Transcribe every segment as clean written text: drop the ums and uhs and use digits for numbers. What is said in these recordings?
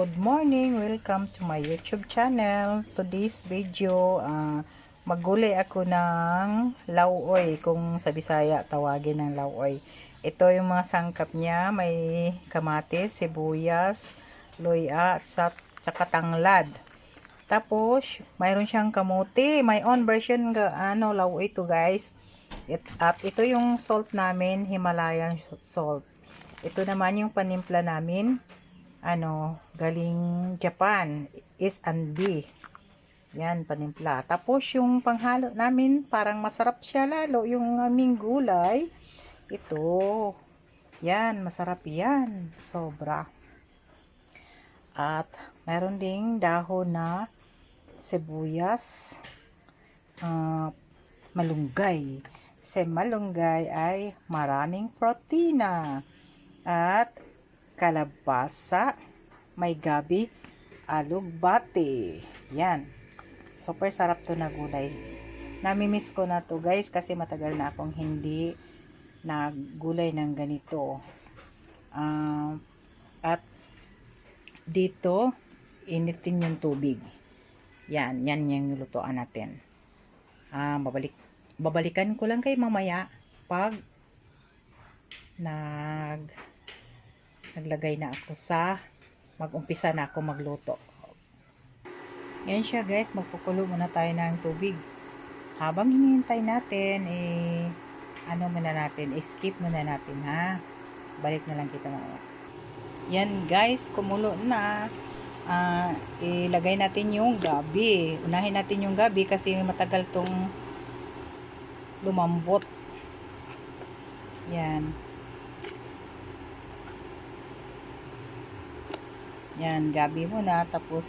Good morning! Welcome to my YouTube channel. Today's video, maggulay ako ng lauoy, kung sa Bisaya tawagin ng lauoy. Ito yung mga sangkap niya, may kamatis, sibuyas, luya, at saka tanglad. Tapos, mayroon siyang kamuti. My own version lauoy to guys. At ito yung salt namin, Himalayan salt. Ito naman yung panimpla namin, galing Japan, S&B. Yan, panimpla. Tapos yung panghalo namin, parang masarap siya lalo yung aming gulay. Ito. Yan, masarap yan. Sobra. At meron ding dahon na sibuyas, malunggay. Sa malunggay ay maraming protina. At kalabasa, may gabi, alugbate. Yan. Super sarap to na gulay. Namimiss ko na to guys kasi matagal na akong hindi naggulay ng ganito. At dito, initin yung tubig. Yan yung lutuan natin. Babalikan ko lang kay mamaya pag naglagay na ako mag-umpisa na ako magluto. Yan siya guys, magkukulo muna tayo ng tubig. Habang hinihintay natin, skip muna natin ha. Balik na lang kita mamaya. Yan guys, kumulo na. Ilagay natin yung gabi. Unahin natin yung gabi kasi matagal tong lumambot. Yan, gabi mo na, tapos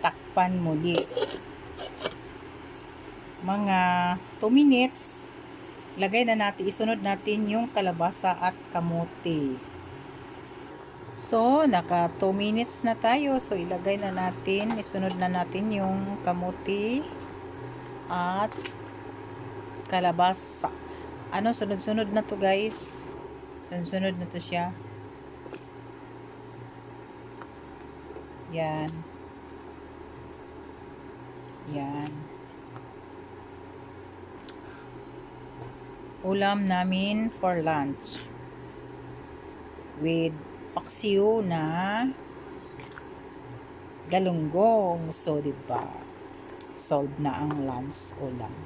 takpan muli. Mga 2 minutes, isunod natin yung kalabasa at kamote. So, naka 2 minutes na tayo. So, isunod na natin yung kamote at kalabasa. Sunod-sunod na to guys. Sunod-sunod na to siya. Yan. Ulam namin for lunch. With paksiw na galunggong. So, diba? Solved na ang lunch ulam.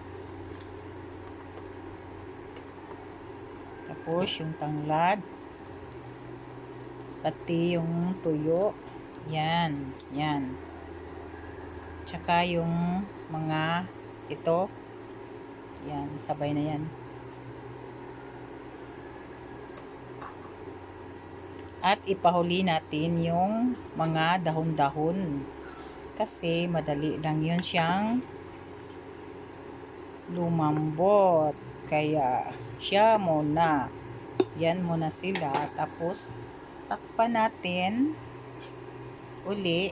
Tapos, yung tanglad. Pati yung tuyo. Yan. Tsaka yung mga ito. Yan, sabay na yan. At ipahuli natin yung mga dahon-dahon. Kasi madali lang yun siyang lumambot. Kaya siya muna. Yan muna sila. Tapos takpan natin uli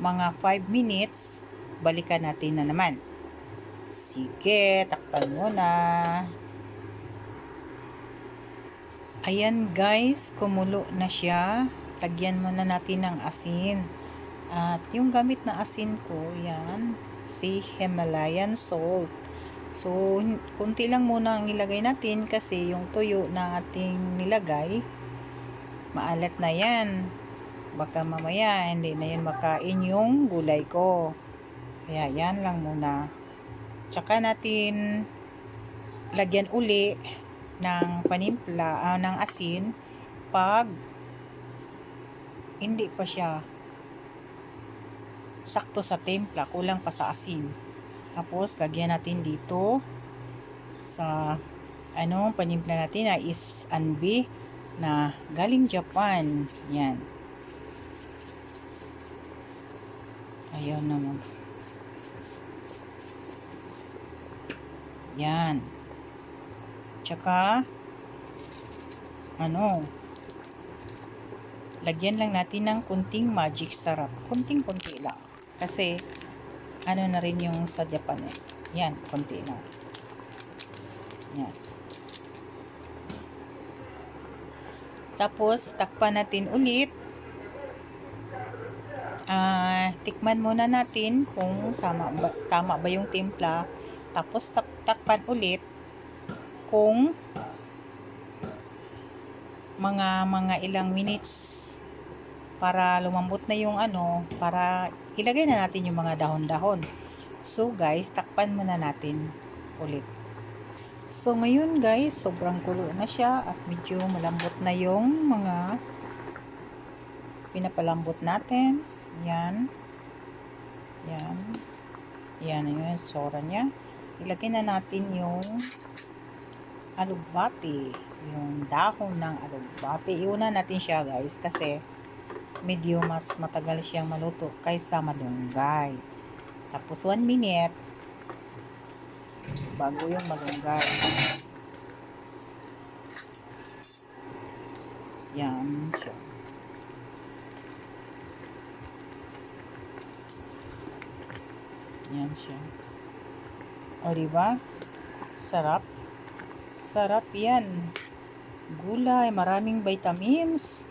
mga 5 minutes, balikan natin na naman. Sige, takpan muna. Ayan guys, kumulo na siya. Lagyan muna natin ng asin. At yung gamit na asin ko, yan, si Himalayan salt. So, kunti lang muna ang ilagay natin kasi yung tuyo na ating nilagay, maalat na yan. Baka mamaya hindi na yun makain yung gulay ko. Kaya yan lang muna. Tsaka natin lagyan uli ng panimpla, ng asin pag hindi pa siya sakto sa timpla, kulang pa sa asin. Tapos lagyan natin dito sa panimpla natin na S&B na galing Japan. Yan. Ayun naman. Yan. Tsaka, lagyan lang natin ng kunting magic sarap. Kunting-kunti lang. Kasi, na rin yung sa Japan eh. Yan, kunti lang. Yan. Tapos, takpan natin ulit. Tikman muna natin kung tama ba yung timpla. Tapos, takpan ulit kung mga ilang minutes para lumambot na yung para ilagay na natin yung mga dahon-dahon. So, guys, takpan muna natin ulit. So, ngayon guys, sobrang kulo na siya at medyo malambot na yung mga pinapalambot natin. Yan. Yan. Yan yung sora niya. Ilagay na natin yung alugbati. Yung dahon ng alugbati. Iuna natin siya guys kasi medyo mas matagal siyang maluto kaysa malunggay. Tapos 1 minute bago yung malunggay. Yan siya. Yan siya. O diba? Sarap. Sarap yan. Gulay, maraming vitamins.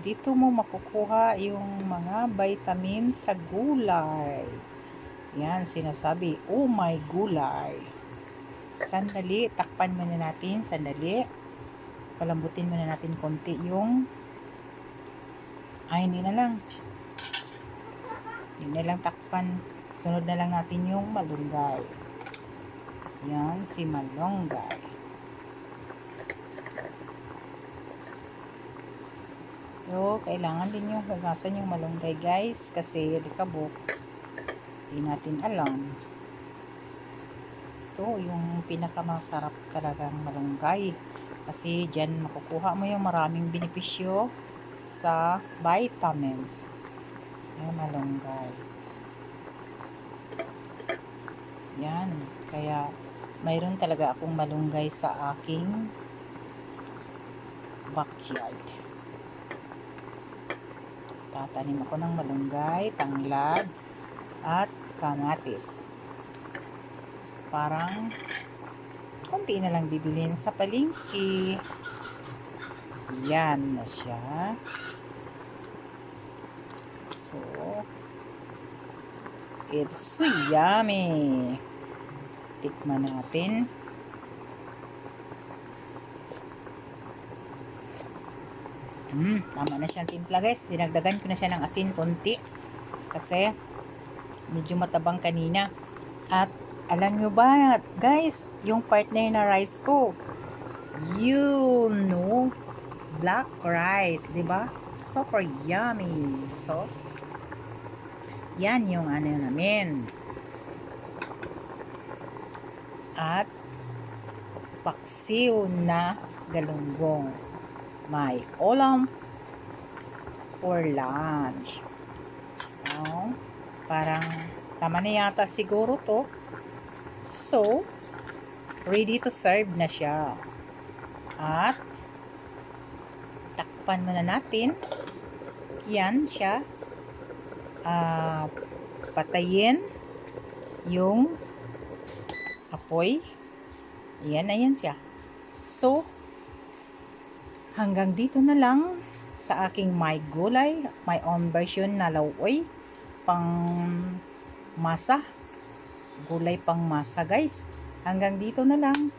Dito mo makukuha yung mga vitamins sa gulay. Yan, sinasabi, oh my gulay. Sandali, takpan muna natin, sandali. Palambutin muna natin konti yung, hindi na lang. Hindi na lang takpan. Sunod na lang natin yung malunggay. Yan, si malunggay. So, kailangan din yung hugasan yung malunggay guys, kasi likabok. Hindi natin alam. Ito yung pinakamasarap talagang malunggay. Kasi dyan makukuha mo yung maraming benepisyo sa vitamins. Yung malunggay. Yan. Kaya mayroon talaga akong malunggay sa aking backyard. Tatanim ako ng malunggay, tanglad, at kamatis. Parang konti na lang bibilin sa palengke. Yan na siya. So, it's so yummy. Tikman natin. Tama na siyang timpla guys. Dinagdagan ko na siya ng asin konti. Kasi medyo matabang kanina. At alam nyo ba guys, yung partner na rice ko, you know, black rice, diba? Super yummy. So, yan yung namin. At paksiw na galunggong. May ulam for lunch. Parang tama na yata siguro to. So, ready to serve na siya. At takpan muna natin. Yan siya. Patayin yung apoy. Yan na yan siya. So, hanggang dito na lang sa aking my gulay, my own version na lauoy, pang masa, gulay pang masa guys. Hanggang dito na lang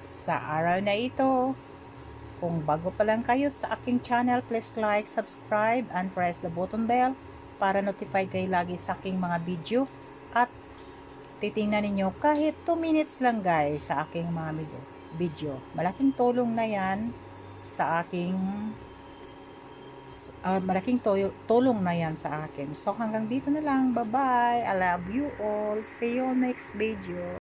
sa araw na ito. Kung bago pa lang kayo sa aking channel, please like, subscribe, and press the button bell para notify kayo lagi sa aking mga video. At titingnan ninyo kahit 2 minutes lang guys sa aking mga video. Malaking tulong na yan sa aking tulong na yan sa akin. So hanggang dito na lang. Bye bye. I love you all. See you next video.